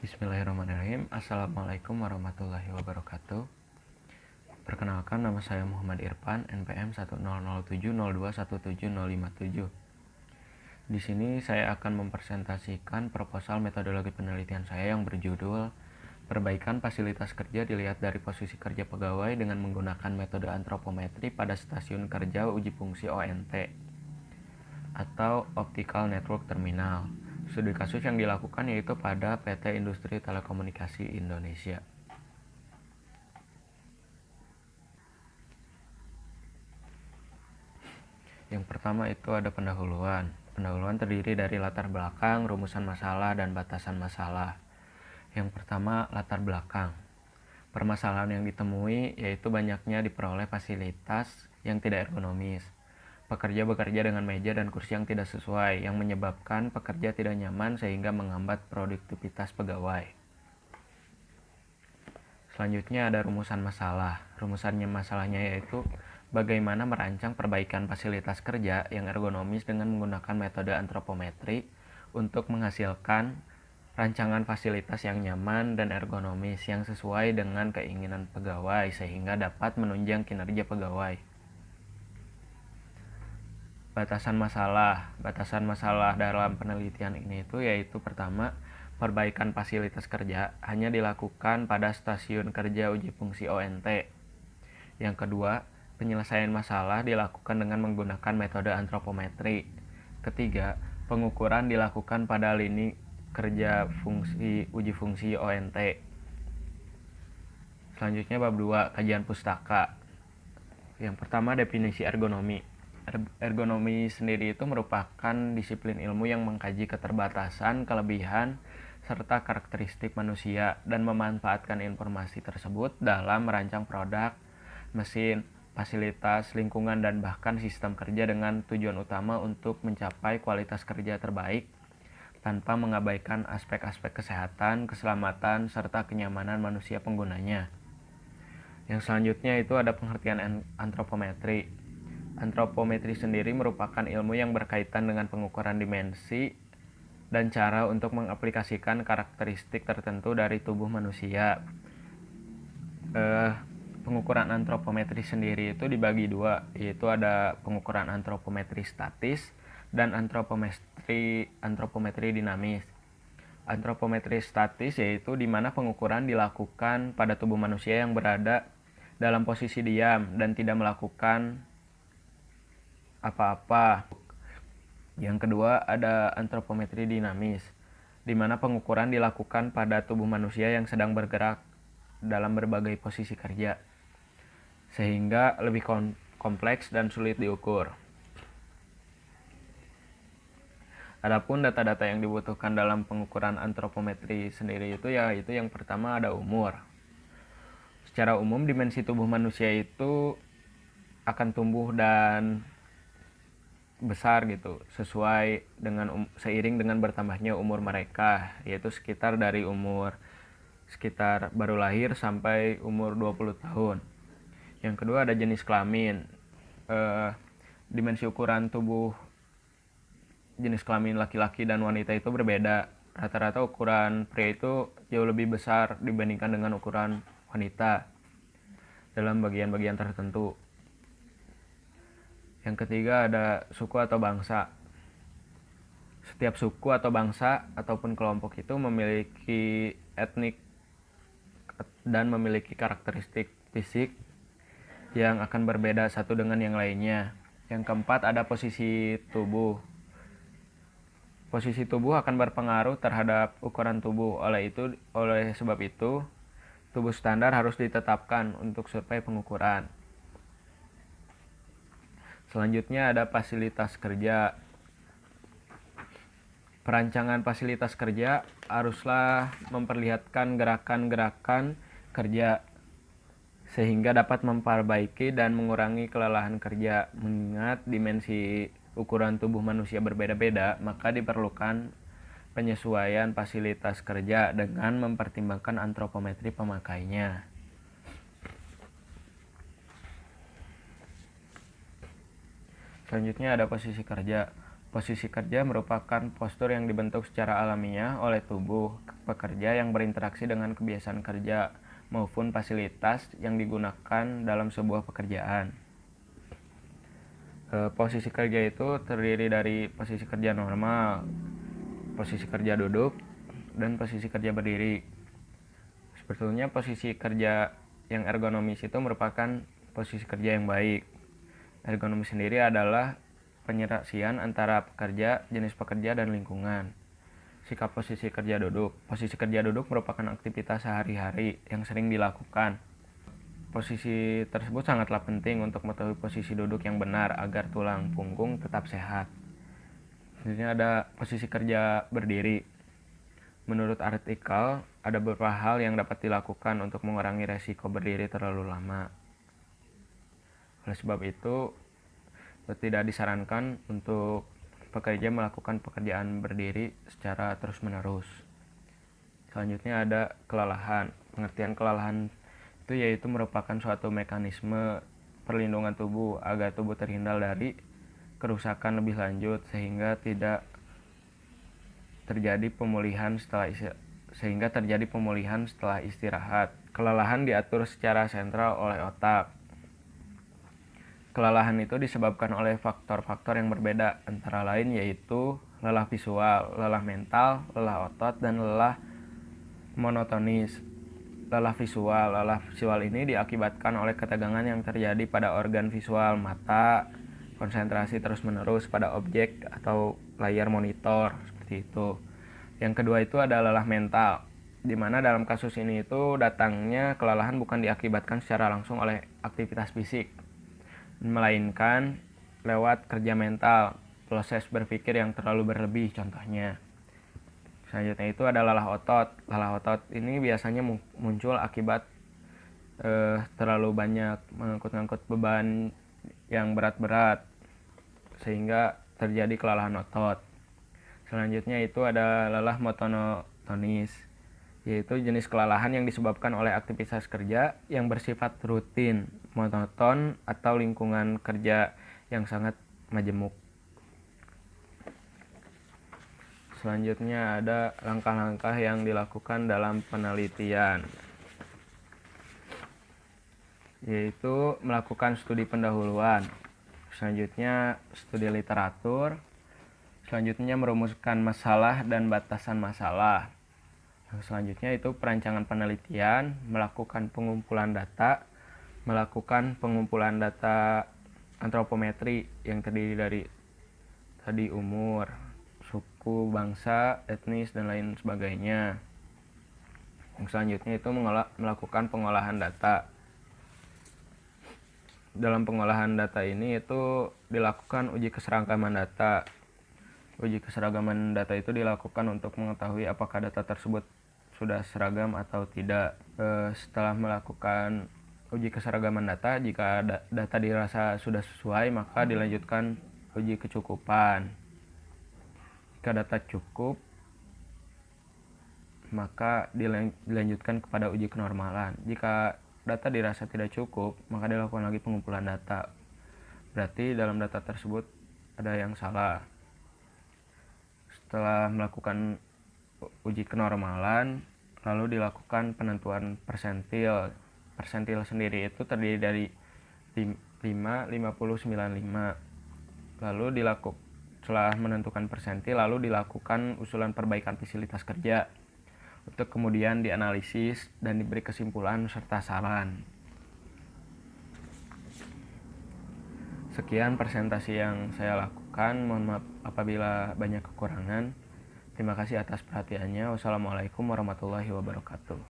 Bismillahirrahmanirrahim. Assalamualaikum warahmatullahi wabarakatuh. Perkenalkan, nama saya Muhammad Irfan, NPM 10070217057. Di sini saya akan mempresentasikan proposal metodologi penelitian saya yang berjudul Perbaikan Fasilitas Kerja dilihat dari posisi kerja pegawai dengan menggunakan metode antropometri pada stasiun kerja uji fungsi ONT atau Optical Network Terminal. Studi kasus yang dilakukan yaitu pada PT Industri Telekomunikasi Indonesia. Yang pertama itu ada pendahuluan. Pendahuluan terdiri dari latar belakang, rumusan masalah, dan batasan masalah. Yang pertama, latar belakang. Permasalahan yang ditemui yaitu banyaknya diperoleh fasilitas yang tidak ergonomis. Pekerja bekerja dengan meja dan kursi yang tidak sesuai, yang menyebabkan pekerja tidak nyaman sehingga menghambat produktivitas pegawai. Selanjutnya ada rumusan masalah. Rumusannya masalahnya yaitu bagaimana merancang perbaikan fasilitas kerja yang ergonomis dengan menggunakan metode antropometri untuk menghasilkan rancangan fasilitas yang nyaman dan ergonomis yang sesuai dengan keinginan pegawai sehingga dapat menunjang kinerja pegawai. Batasan masalah dalam penelitian ini yaitu pertama, perbaikan fasilitas kerja hanya dilakukan pada stasiun kerja uji fungsi ONT. Yang kedua, penyelesaian masalah dilakukan dengan menggunakan metode antropometri. Ketiga, pengukuran dilakukan pada lini kerja uji fungsi ONT. Selanjutnya bab 2, kajian pustaka. Yang pertama, definisi ergonomi. Ergonomi sendiri itu merupakan disiplin ilmu yang mengkaji keterbatasan, kelebihan, serta karakteristik manusia dan memanfaatkan informasi tersebut dalam merancang produk, mesin, fasilitas, lingkungan, dan bahkan sistem kerja dengan tujuan utama untuk mencapai kualitas kerja terbaik tanpa mengabaikan aspek-aspek kesehatan, keselamatan, serta kenyamanan manusia penggunanya. Yang selanjutnya itu ada pengertian antropometri. Antropometri sendiri merupakan ilmu yang berkaitan dengan pengukuran dimensi dan cara untuk mengaplikasikan karakteristik tertentu dari tubuh manusia. Pengukuran antropometri sendiri itu dibagi dua, yaitu ada pengukuran antropometri statis dan antropometri dinamis. Antropometri statis yaitu di mana pengukuran dilakukan pada tubuh manusia yang berada dalam posisi diam dan tidak melakukan apa-apa. Yang kedua ada antropometri dinamis, di mana pengukuran dilakukan pada tubuh manusia yang sedang bergerak dalam berbagai posisi kerja, sehingga lebih kompleks dan sulit diukur. Adapun data-data yang dibutuhkan dalam pengukuran antropometri sendiri yaitu yang pertama ada umur. Secara umum dimensi tubuh manusia itu akan tumbuh dan besar gitu sesuai dengan seiring dengan bertambahnya umur mereka, yaitu sekitar dari umur baru lahir sampai umur 20 tahun. Yang kedua ada jenis kelamin. Dimensi ukuran tubuh jenis kelamin laki-laki dan wanita itu berbeda. Rata-rata ukuran pria itu jauh lebih besar dibandingkan dengan ukuran wanita dalam bagian-bagian tertentu. Yang ketiga ada suku atau bangsa. Setiap suku atau bangsa ataupun kelompok itu memiliki etnik dan memiliki karakteristik fisik yang akan berbeda satu dengan yang lainnya. Yang keempat ada posisi tubuh. Posisi tubuh akan berpengaruh terhadap ukuran tubuh. Oleh sebab itu, tubuh standar harus ditetapkan untuk survei pengukuran. Selanjutnya ada fasilitas kerja. Perancangan fasilitas kerja haruslah memperlihatkan gerakan-gerakan kerja sehingga dapat memperbaiki dan mengurangi kelelahan kerja. Mengingat dimensi ukuran tubuh manusia berbeda-beda, maka diperlukan penyesuaian fasilitas kerja dengan mempertimbangkan antropometri pemakainya. Selanjutnya ada posisi kerja. Posisi kerja merupakan postur yang dibentuk secara alamiah oleh tubuh pekerja yang berinteraksi dengan kebiasaan kerja maupun fasilitas yang digunakan dalam sebuah pekerjaan. Posisi kerja itu terdiri dari posisi kerja normal, posisi kerja duduk, dan posisi kerja berdiri. Sebetulnya posisi kerja yang ergonomis itu merupakan posisi kerja yang baik. Ergonomis sendiri adalah penyelesaian antara pekerja, jenis pekerja, dan lingkungan. Sikap posisi kerja duduk. Posisi kerja duduk merupakan aktivitas sehari-hari yang sering dilakukan. Posisi tersebut sangatlah penting untuk mengetahui posisi duduk yang benar agar tulang punggung tetap sehat. Selanjutnya ada posisi kerja berdiri. Menurut artikel, ada beberapa hal yang dapat dilakukan untuk mengurangi resiko berdiri terlalu lama. Oleh sebab itu, tidak disarankan untuk pekerja melakukan pekerjaan berdiri secara terus-menerus. Selanjutnya ada kelelahan. Pengertian kelelahan itu yaitu merupakan suatu mekanisme perlindungan tubuh agar tubuh terhindar dari kerusakan lebih lanjut sehingga terjadi pemulihan setelah istirahat. Kelelahan diatur secara sentral oleh otak. Kelelahan itu disebabkan oleh faktor-faktor yang berbeda, antara lain yaitu lelah visual, lelah mental, lelah otot, dan lelah monotonis. Lelah visual ini diakibatkan oleh ketegangan yang terjadi pada organ visual mata, konsentrasi terus-menerus pada objek atau layar monitor, seperti itu. Yang kedua itu ada lelah mental, di mana dalam kasus ini itu datangnya kelelahan bukan diakibatkan secara langsung oleh aktivitas fisik, melainkan lewat kerja mental, proses berpikir yang terlalu berlebih contohnya. Selanjutnya itu ada lelah otot. Lelah otot ini biasanya muncul akibat terlalu banyak mengangkut beban yang berat-berat sehingga terjadi kelelahan otot. Selanjutnya itu ada lelah monotonis, yaitu jenis kelelahan yang disebabkan oleh aktivitas kerja yang bersifat rutin, monoton, atau lingkungan kerja yang sangat majemuk. Selanjutnya ada langkah-langkah yang dilakukan dalam penelitian, yaitu melakukan studi pendahuluan. Selanjutnya studi literatur. Selanjutnya merumuskan masalah dan batasan masalah. Selanjutnya itu perancangan penelitian, melakukan pengumpulan data antropometri yang terdiri dari tadi umur, suku, bangsa, etnis, dan lain sebagainya. Yang selanjutnya itu melakukan pengolahan data. Dalam pengolahan data ini itu dilakukan uji keseragaman data. Uji keseragaman data itu dilakukan untuk mengetahui apakah data tersebut sudah seragam atau tidak. Setelah melakukan uji keseragaman data, jika data dirasa sudah sesuai, maka dilanjutkan uji kecukupan. Jika data cukup, maka dilanjutkan kepada uji kenormalan. Jika data dirasa tidak cukup, maka dilakukan lagi pengumpulan data. Berarti dalam data tersebut ada yang salah. Setelah melakukan uji kenormalan, lalu dilakukan penentuan persentil. Persentil sendiri itu terdiri dari 5, 50, 95. Lalu setelah menentukan persentil, lalu dilakukan usulan perbaikan fasilitas kerja untuk kemudian dianalisis dan diberi kesimpulan serta saran. Sekian presentasi yang saya lakukan. Mohon maaf apabila banyak kekurangan. Terima kasih atas perhatiannya. Wassalamualaikum warahmatullahi wabarakatuh.